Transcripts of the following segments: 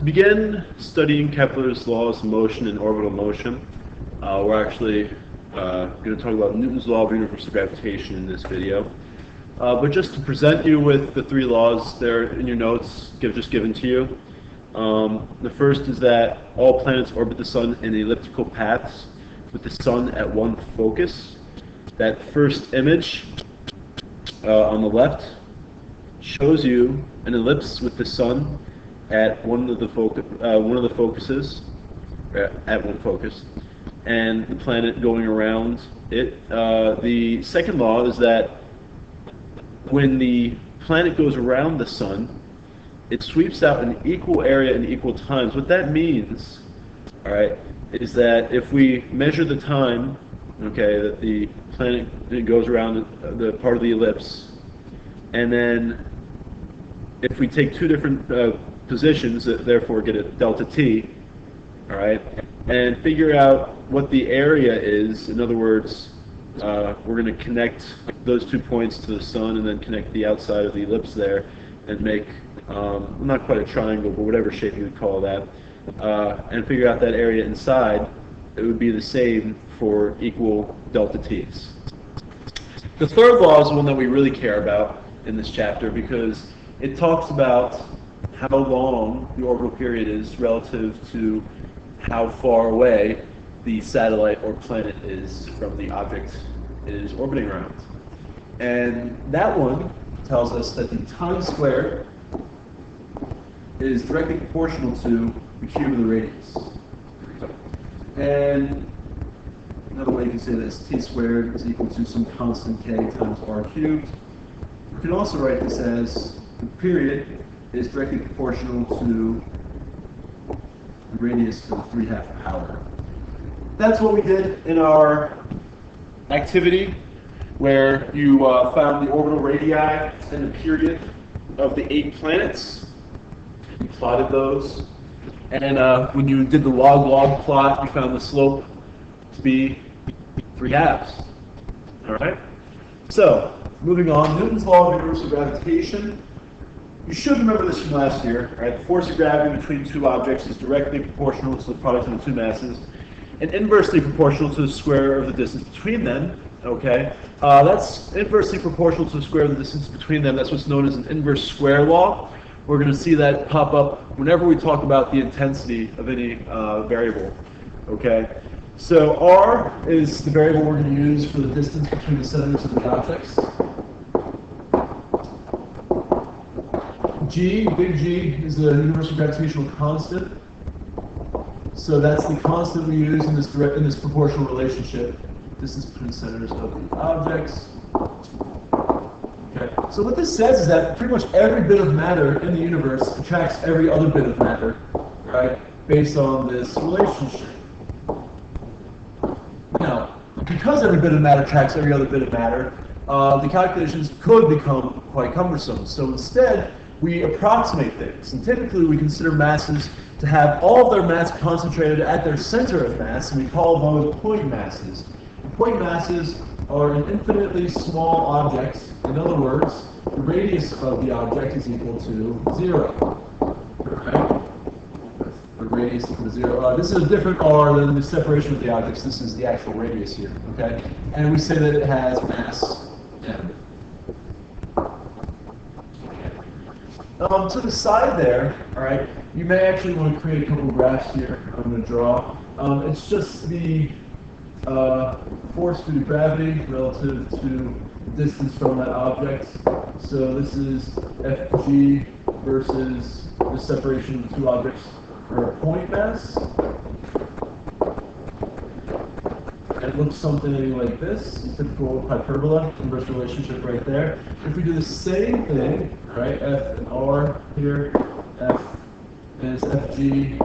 To begin studying Kepler's laws of motion and orbital motion, we're actually going to talk about Newton's law of universal gravitation in this video. But just to present you with the three laws there in your notes, just given to you. The first is that all planets orbit the sun in elliptical paths with the sun at one focus. That first image on the left shows you an ellipse with the sun at one of the focuses, at one focus, and the planet going around it. The second law is that when the planet goes around the sun, it sweeps out an equal area in equal times. What that means, all right, is that if we measure the time, okay, that the planet goes around the part of the ellipse, and then if we take two different positions, therefore get a delta t, all right, and figure out what the area is. In other words, we're going to connect those 2 points to the sun and then connect the outside of the ellipse there and make, not quite a triangle, but whatever shape you would call that, and figure out that area inside. It would be the same for equal delta t's. The third law is the one that we really care about in this chapter because it talks about how long the orbital period is relative to how far away the satellite or planet is from the object it is orbiting around. And that one tells us that the time squared is directly proportional to the cube of the radius. And another way you can say this, t squared is equal to some constant k times r cubed. You can also write this as the period is directly proportional to the radius to the 3/2 power. That's what we did in our activity, where you found the orbital radii and the period of the 8 planets. You plotted those. And when you did the log-log plot, you found the slope to be 3/2. All right? So, moving on, Newton's law of universal gravitation. You should remember this from last year, right? The force of gravity between two objects is directly proportional to the product of the two masses and inversely proportional to the square of the distance between them, okay? That's inversely proportional to the square of the distance between them. That's what's known as an inverse square law. We're going to see that pop up whenever we talk about the intensity of any variable, okay? So R is the variable we're going to use for the distance between the centers of the objects. G, big G, is the universal gravitational constant. So that's the constant we use in this proportional relationship. Distance between the centers of the objects. Okay. So what this says is that pretty much every bit of matter in the universe attracts every other bit of matter, right? Based on this relationship. Now, because every bit of matter attracts every other bit of matter, the calculations could become quite cumbersome. So instead, we approximate things, and typically we consider masses to have all of their mass concentrated at their center of mass, and we call those point masses. And point masses are an infinitely small object. In other words, the radius of the object is equal to 0. Right? The radius is equal to 0. This is a different r than the separation of the objects. This is the actual radius here. Okay, and we say that it has mass m. To the side there, all right, you may actually want to create a couple of graphs here. I'm going to draw. It's just the force due to gravity relative to the distance from that object. So this is Fg versus the separation of the two objects for a point mass. It looks something like this, typical hyperbola, inverse relationship right there. If we do the same thing, right, F and R here, F is Fg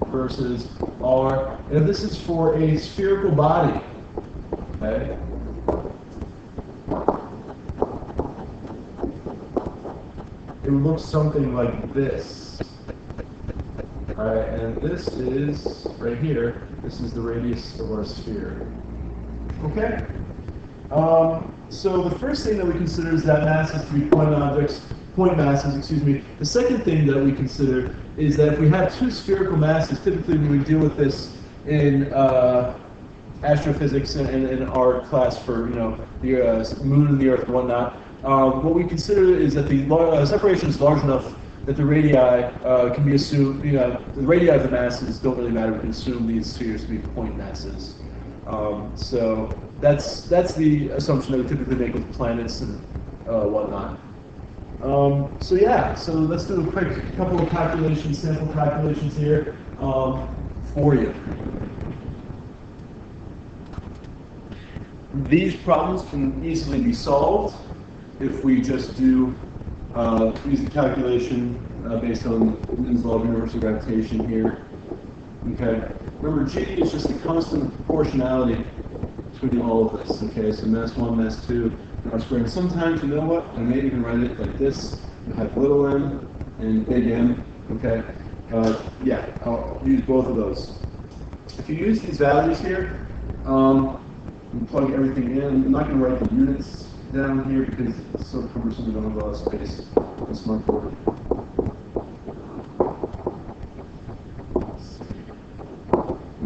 versus R, and this is for a spherical body, okay? It would look something like this. Alright, and this is, right here, this is the radius of our sphere. Okay? So the first thing that we consider is that masses to be point objects point masses, excuse me. The second thing that we consider is that if we have two spherical masses, typically when we deal with this in astrophysics and in our class for the moon and the Earth and whatnot, what we consider is that the separation is large enough that the radii can be assumed. The radii of the masses don't really matter. We can assume these spheres to be point masses. So that's the assumption that we typically make with planets and whatnot. So yeah, so let's do a quick couple of calculations, sample calculations here for you. These problems can easily be solved if we just do use the calculation based on Newton's law of universal gravitation here. Okay. Remember, G is just a constant proportionality between all of this. Okay, so mass 1, mass 2, r squared. And sometimes, you know what? I may even write it like this. You have little m and big M. Okay. Yeah, I'll use both of those. If you use these values here, and plug everything in. I'm not going to write the units down here because it's so cumbersome. We don't have a lot of space on the smartboard.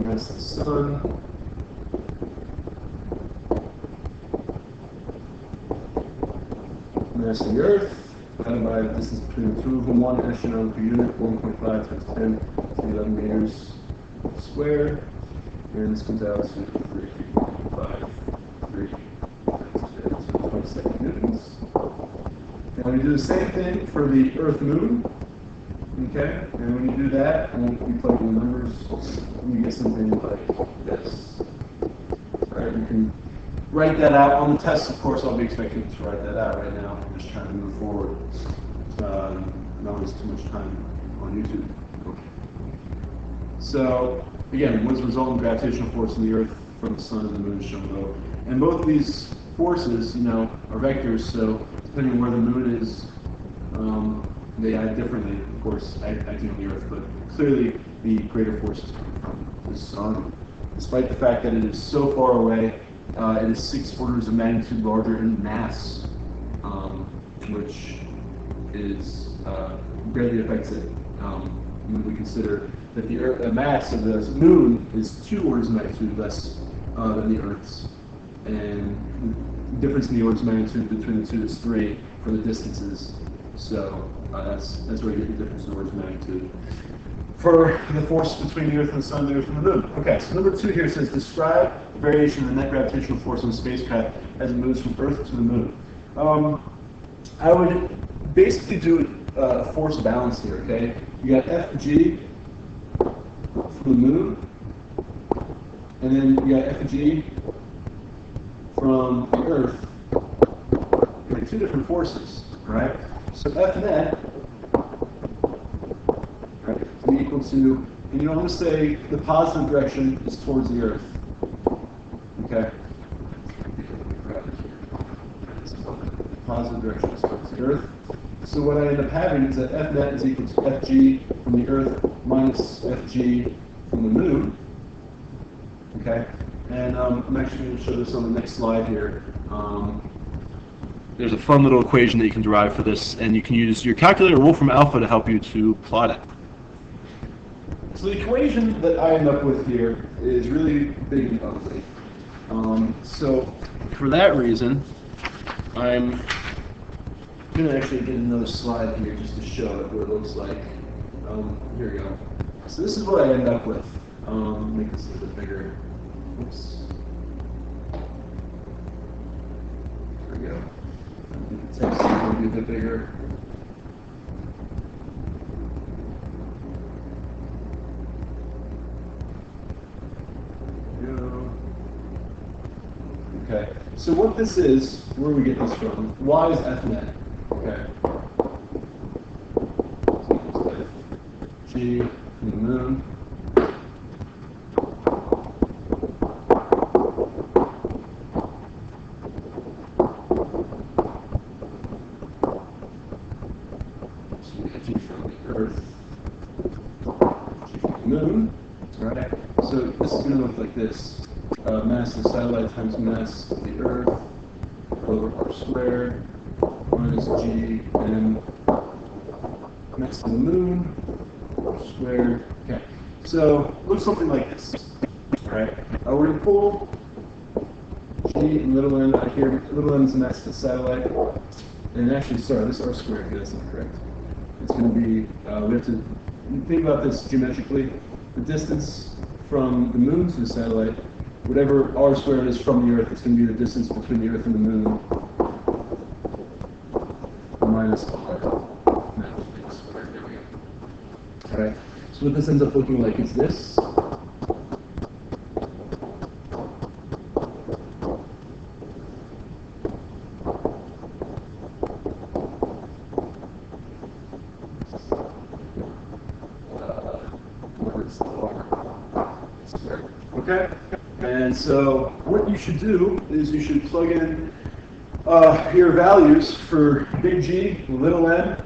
That's the sun. Mass of the Earth, divided by the distance between the two of them, 1 astronomical per unit, 1.5 times 10 to 11 meters squared. And this comes out to 3.53 times 22 newtons. And we do the same thing for the Earth-Moon. Okay, and when you do that, and we plug in the numbers, you get something like this. Right? You can write that out on the test. Of course, I'll be expecting to write that out right now. I'm just trying to move forward. Not waste too much time on YouTube. Okay. So again, what is the resultant gravitational force in the Earth from the Sun and the Moon is shown below. And both of these forces, are vectors. So depending on where the Moon is, they act differently. Of course, acting on the Earth, but clearly the greater force is coming from the Sun. Despite the fact that it is so far away, it is 6 orders of magnitude larger in mass, which is greatly affects it. When we consider that the mass of the Moon is 2 orders of magnitude less than the Earth's, and the difference in the orders of magnitude between the two is 3 for the distances. So that's where you get the difference in orders of magnitude. For the force between the Earth and the Sun, the Earth and the Moon. Okay, so number 2 here says describe the variation in the net gravitational force on the spacecraft as it moves from Earth to the Moon. I would basically do a force balance here. Okay, you got Fg from the Moon, and then you got Fg from the Earth. You have 2 different forces, right? So F net is equal to, and I'm going to say the positive direction is towards the Earth. Okay? The positive direction is towards the Earth. So what I end up having is that F net is equal to Fg from the Earth minus Fg from the Moon. Okay? And I'm actually going to show this on the next slide here. There's a fun little equation that you can derive for this, and you can use your calculator Wolfram Alpha to help you to plot it. So the equation that I end up with here is really big and ugly. So for that reason, I'm going to actually get another slide here just to show it what it looks like. Here we go. So this is what I end up with. Make this a little bit bigger. Oops. There we go. The text will be a bit bigger. Okay, so what this is, where we get this from, y is F net. Okay. So G from the Moon. G from the Earth. G from the Moon. Right? So this is going to look like this. Mass of the satellite times mass of the Earth over r squared minus g m mass of the moon squared. Okay, so looks something like this. All right, we're going to pull G and little n out here. Little n is the mass of the satellite. And actually, sorry, this r squared here, that's not correct. It's going to be, we have to think about this geometrically. The distance from the moon to the satellite, whatever r squared is from the Earth, it's going to be the distance between the Earth and the moon minus r squared. There we go. All right. So what this ends up looking like is this. Okay, and so what you should do is you should plug in your values for big G, little n,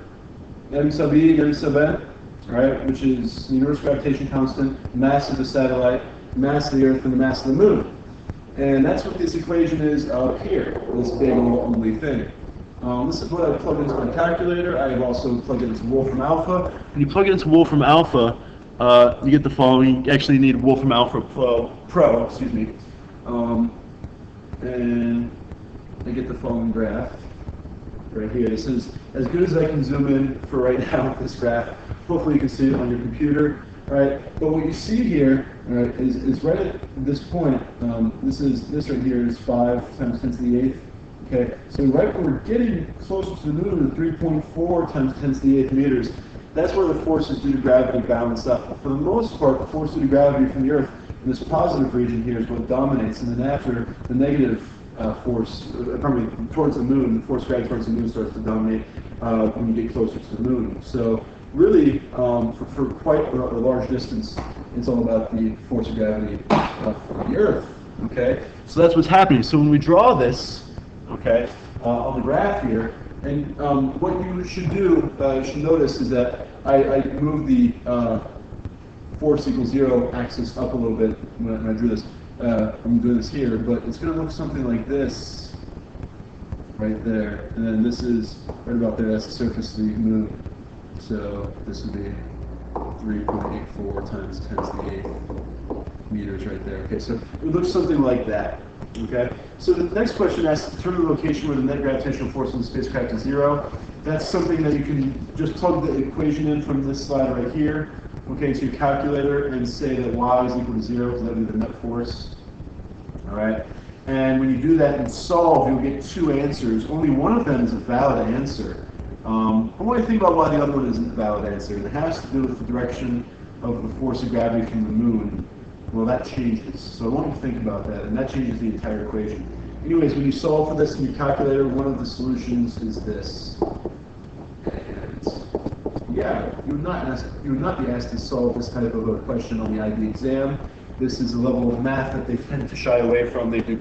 m sub e, m sub n, right, which is the universal gravitation constant, mass of the satellite, mass of the Earth, and the mass of the moon. And that's what this equation is up here, this big ugly thing. This is what I plugged into my calculator. I have also plugged it into Wolfram Alpha. When you plug it into Wolfram Alpha, you get the following. You actually need Wolfram Alpha Pro, excuse me. And I get the following graph right here. This is as good as I can zoom in for right now with this graph. Hopefully you can see it on your computer, right? But what you see here, right, is right at this point, this right here is 5 times 10 to the 8th. Okay, so right when we're getting closer to the moon at 3.4 times 10 to the 8th meters, that's where the forces due to gravity balance up. For the most part, the force due to gravity from the Earth in this positive region here is what dominates, and then after the negative force, towards the moon, the force gravity towards the moon starts to dominate when you get closer to the moon. So really, for quite a large distance, it's all about the force of gravity from the Earth. Okay, so that's what's happening. So when we draw this, okay, on the graph here, and what you should do, you should notice is that I moved the force equals 0 axis up a little bit when I drew this. I'm doing this here, but it's going to look something like this, right there. And then this is right about there, that's the surface of the moon. So this would be 3.84 times 10 to the 8th meters right there. Okay, so it looks something like that. Okay, so the next question asks, determine the location where the net gravitational force on the spacecraft is 0. That's something that you can just plug the equation in from this slide right here, okay, into your calculator and say that y is equal to 0, because that would be the net force. All right, and when you do that and solve, you'll get two answers. Only one of them is a valid answer. I want to think about why the other one isn't a valid answer. It has to do with the direction of the force of gravity from the moon. Well, that changes. So I want you to think about that, and that changes the entire equation. Anyways, when you solve for this in your calculator, one of the solutions is this. And yeah, you would not be asked to solve this type of a question on the IB exam. This is a level of math that they tend to shy away from. They do